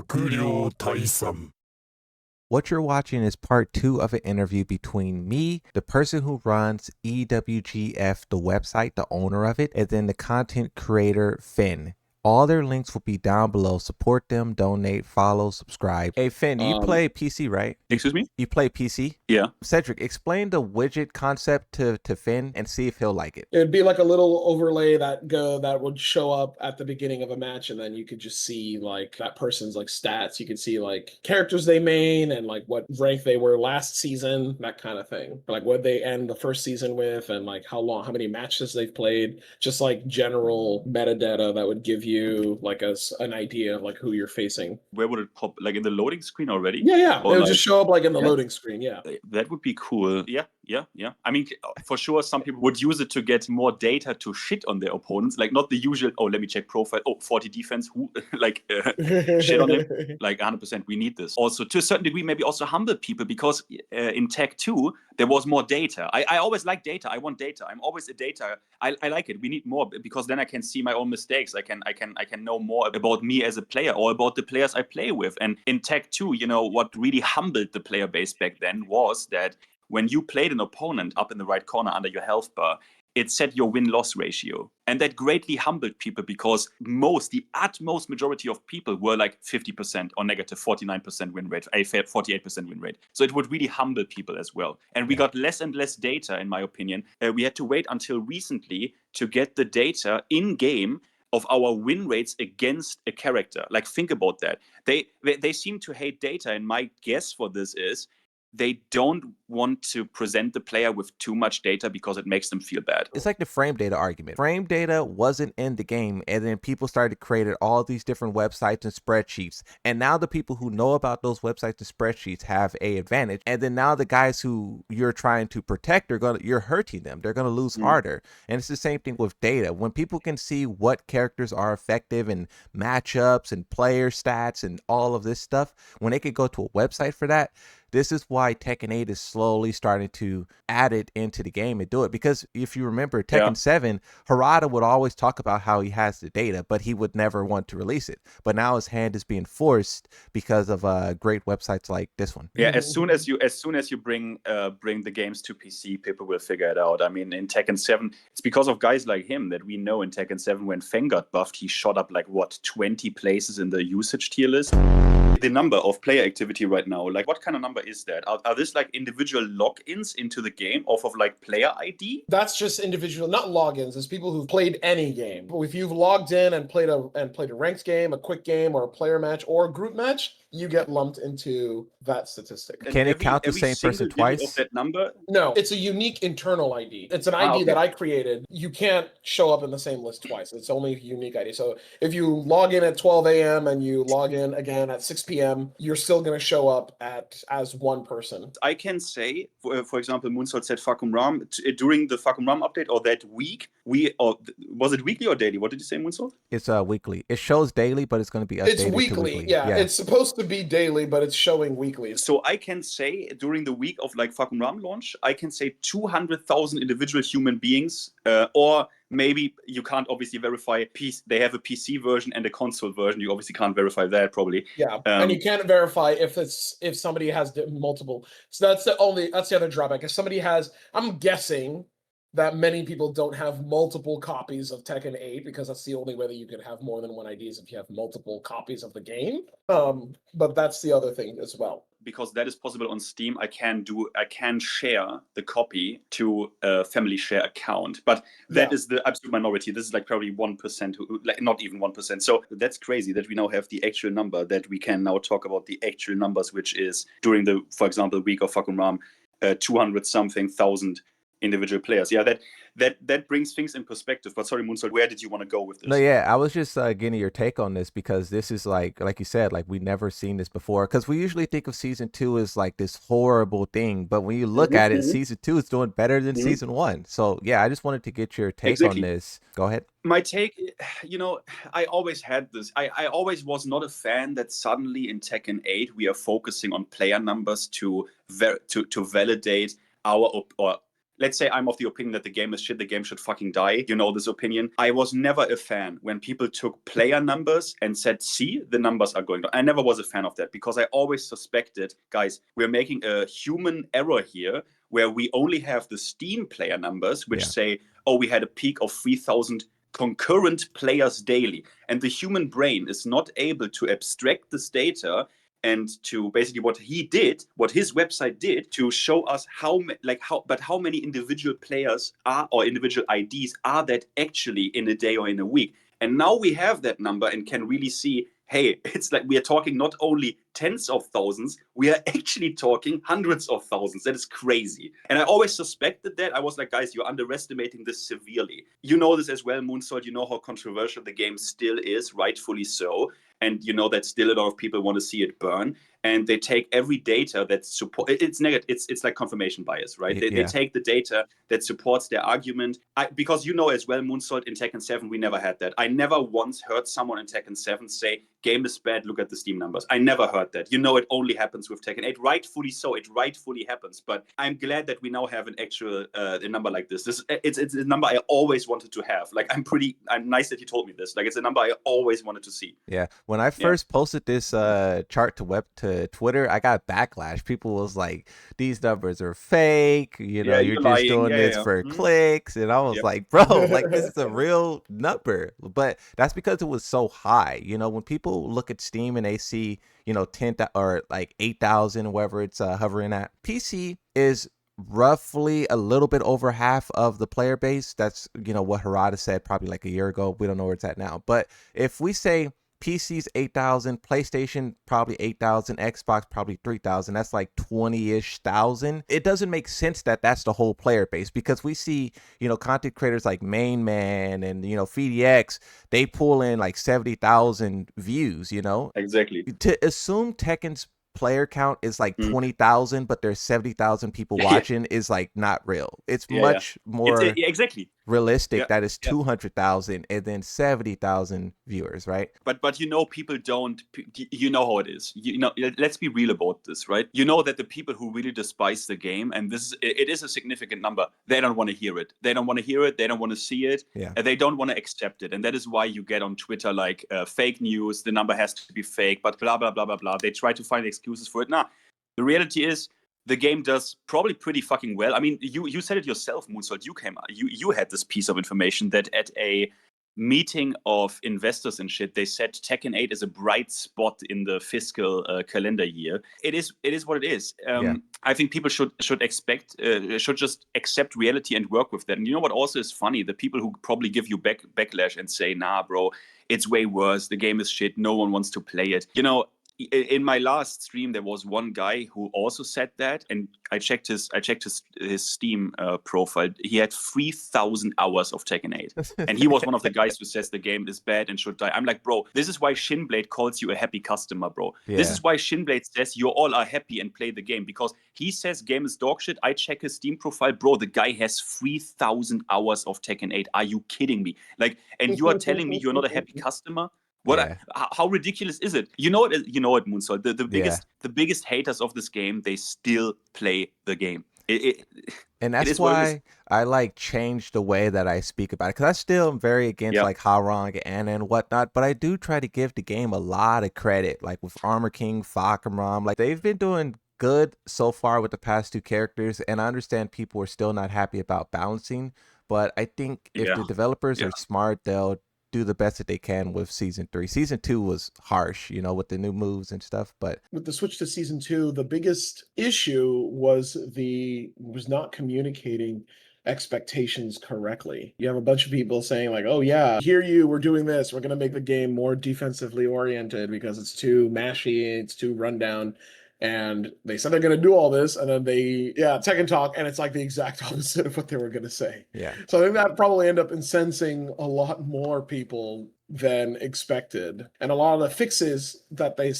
悪霊退散. What you're watching is part 2 of an interview between me, the person who runs EWGF, the website, the owner of it, and then the content creator, Finn. All their links will be down below. Support them, donate, follow, subscribe. Hey, Finn, you play PC, right? Excuse me? You play PC? Yeah. Cedric, explain the widget concept to Finn and see if he'll like it. It'd be like a little overlay that would show up at the beginning of a match, and then you could just see like that person's like stats. You could see like characters they main and like what rank they were last season, that kind of thing. Like what they end the first season with, and like how many matches they've played. Just like general metadata that would give you like an idea of like who you're facing. Where would it pop? Like in the loading screen already? Yeah. Or It'll like, just show up like in the loading screen. Yeah. That would be cool. Yeah. I mean, for sure, some people would use it to get more data to shit on their opponents. Like not the usual, oh, let me check profile. Oh, 40 defense. Who like shit on him? Like 100%. We need this. Also, to a certain degree, maybe also humble people, because in Tech 2, there was more data. I always like data. I want data. I'm always a data. I like it. We need more, because then I can see my own mistakes. I can know more about me as a player, or about the players I play with. And in Tech 2, what really humbled the player base back then was that when you played an opponent up in the right corner under your health bar, it set your win-loss ratio. And that greatly humbled people, because the utmost majority of people were like 50% or negative 49% win rate, a 48% win rate. So it would really humble people as well. And we got less and less data, in my opinion. We had to wait until recently to get the data in-game of our win rates against a character. Like, think about that. They seem to hate data, and my guess for this is they don't want to present the player with too much data because it makes them feel bad. It's like the frame data argument. Frame data wasn't in the game, and then people started creating all these different websites and spreadsheets. And now the people who know about those websites and spreadsheets have a advantage. And then now the guys who you're trying to protect you're hurting them. They're gonna lose harder. And it's the same thing with data. When people can see what characters are effective and matchups and player stats and all of this stuff, when they could go to a website for that, this is why Tekken 8 is slowly starting to add it into the game and do it. Because if you remember Tekken 7, Harada would always talk about how he has the data, but he would never want to release it. But now his hand is being forced because of great websites like this one. Yeah, as soon as you bring the games to PC, people will figure it out. I mean, in Tekken 7, it's because of guys like him that we know in Tekken 7, when Feng got buffed, he shot up like 20 places in the usage tier list. The number of player activity right now, like what kind of number is that? Are this like individual logins into the game off of like player ID? That's just individual, not logins. It's people who've played any game. If you've logged in and played a ranked game, a quick game, or a player match, or a group match, you get lumped into that statistic. Can it count the same person twice? Of that number? No, it's a unique internal ID. It's an ID that I created. You can't show up in the same list twice. It's only a unique ID. So if you log in at 12 a.m. and you log in again at 6 p.m., you're still going to show up as one person. I can say, for example, Moonsault said Fakum Ram during the Fakum Ram update, or that week, was it weekly or daily? What did you say, Moonsault? It's weekly. It shows daily, but it's going to be updated. It's weekly. Yeah, it's supposed to be daily, but it's showing weekly. So I can say during the week of like Fakum Ram launch, I can say 200,000 individual human beings, or maybe you can't obviously verify. They have a PC version and a console version. You obviously can't verify that probably. Yeah, and you can't verify if somebody has multiple. So that's the other drawback. If somebody has, I'm guessing that many people don't have multiple copies of Tekken 8, because that's the only way that you could have more than one ID is if you have multiple copies of the game. But that's the other thing as well. Because that is possible on Steam, I can share the copy to a family share account, but that is the absolute minority. This is like probably 1%, like not even 1%. So that's crazy that we now have the actual number, that we can now talk about the actual numbers, which is during the, for example, week of Fakum Ram, 200-something thousand individual players. Yeah, that brings things in perspective. But sorry, Moonsault, where did you want to go with this? No, yeah, I was just getting your take on this, because this is like you said, like we never seen this before. Because we usually think of season 2 as like this horrible thing, but when you look at it, season 2 is doing better than season 1. So yeah, I just wanted to get your take on this. Go ahead. My take, I always had this. I always was not a fan that suddenly in Tekken 8 we are focusing on player numbers to validate our or let's say I'm of the opinion that the game is shit, the game should fucking die. You know this opinion. I was never a fan when people took player numbers and said, see, the numbers are going down. I never was a fan of that because I always suspected, guys, we're making a human error here where we only have the Steam player numbers, which say, oh, we had a peak of 3,000 concurrent players daily. And the human brain is not able to abstract this data and to basically what his website did to show us how many individual players are or individual IDs are that actually in a day or in a week. And now we have that number and can really see, hey, it's like we are talking not only tens of thousands, we are actually talking hundreds of thousands. That is crazy. And I always suspected that. I was like, guys, you're underestimating this severely. You know this as well, Moonsault. You know how controversial the game still is, rightfully so. And you know that still a lot of people want to see it burn. And they take every data that support it's negative. It's like confirmation bias, right? They take the data that supports their argument. Because you know as well, Moonsault, in Tekken 7, we never had that. I never once heard someone in Tekken 7 say, game is bad, look at the Steam numbers. I never heard that. You know, it only happens with Tekken 8. Rightfully so. It rightfully happens. But I'm glad that we now have an actual a number like this. It's a number I always wanted to have. Like, I'm nice that you told me this. Like, it's a number I always wanted to see. Yeah. When I first posted this chart to Twitter, I got backlash. People was like, these numbers are fake. You know, you're just lying. doing this for clicks. And I was like, bro, like, this is a real number. But that's because it was so high. You know, when people look at Steam and they see, you know, 10 or like 8,000, wherever it's hovering at, PC is roughly a little bit over half of the player base. That's, you know, what Harada said probably like a year ago. We don't know where it's at now. But if we say PC's 8,000, PlayStation probably 8,000, Xbox probably 3,000. That's like 20-ish thousand. It doesn't make sense that that's the whole player base because we see, you know, content creators like Main Man and, you know, FDX, they pull in like 70,000 views, you know? Exactly. To assume Tekken's player count is like 20,000, but there's 70,000 people watching is like not real. It's much more exactly realistic that is 200,000 and then 70,000 viewers, right? But you know, people don't, you know how it is. You know, let's be real about this, right? You know that the people who really despise the game, and it is a significant number, they don't want to hear it. They don't want to hear it. They don't want to see it. And they don't want to accept it. And that is why you get on Twitter like fake news, the number has to be fake, but blah, blah, blah, blah, blah. They try to find excuses for it. Nah, the reality is, the game does probably pretty fucking well. I mean, you said it yourself, Moonsault. You had this piece of information that at a meeting of investors and shit, they said Tekken 8 is a bright spot in the fiscal calendar year. It is what it is. I think people should just accept reality and work with that. And you know what also is funny? The people who probably give you backlash and say, nah, bro, it's way worse. The game is shit. No one wants to play it. You know, in my last stream, there was one guy who also said that, and I checked his Steam profile. He had 3,000 hours of Tekken 8, and he was one of the guys who says the game is bad and should die. I'm like, bro, this is why Shinblade calls you a happy customer, bro. This is why Shinblade says you all are happy and play the game, because he says game is dog shit. I check his Steam profile, bro. The guy has 3,000 hours of Tekken 8. Are you kidding me? Like, and you are telling me you're not a happy customer? How ridiculous is it? You know it, Moonsault. The biggest haters of this game, they still play the game. And that's why I like changed the way that I speak about it, because I still am very against like Harang and whatnot, but I do try to give the game a lot of credit, like with Armor King, Fakaram. Like, they've been doing good so far with the past two characters, and I understand people are still not happy about balancing, but I think if the developers are smart, they'll do the best that they can with season 3. Season 2 was harsh, you know, with the new moves and stuff, but with the switch to season 2, the biggest issue was not communicating expectations correctly. You have a bunch of people saying like, oh yeah, hear you, we're doing this, we're going to make the game more defensively oriented because it's too mashy, it's too rundown. And they said they're going to do all this, and then Tekken Talk, and it's like the exact opposite of what they were going to say. Yeah. So I think that probably ended up incensing a lot more people than expected. And a lot of the fixes that they,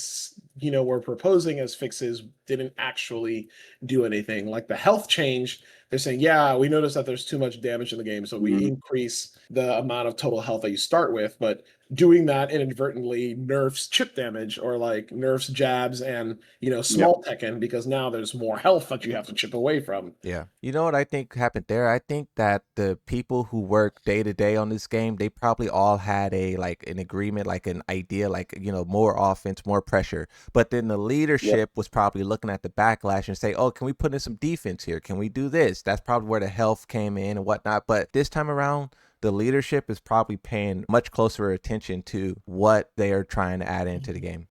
were proposing as fixes didn't actually do anything. Like the health change, they're saying, yeah, we noticed that there's too much damage in the game, so we increase the amount of total health that you start with, but doing that inadvertently nerfs chip damage or like nerfs jabs and, you know, small Tekken, because now there's more health that you have to chip away from. Yeah. You know what I think happened there? I think that the people who work day to day on this game, they probably all had an agreement, like an idea, like, you know, more offense, more pressure. But then the leadership was probably looking at the backlash and say, oh, can we put in some defense here? Can we do this? That's probably where the health came in and whatnot. But this time around, the leadership is probably paying much closer attention to what they are trying to add into the game.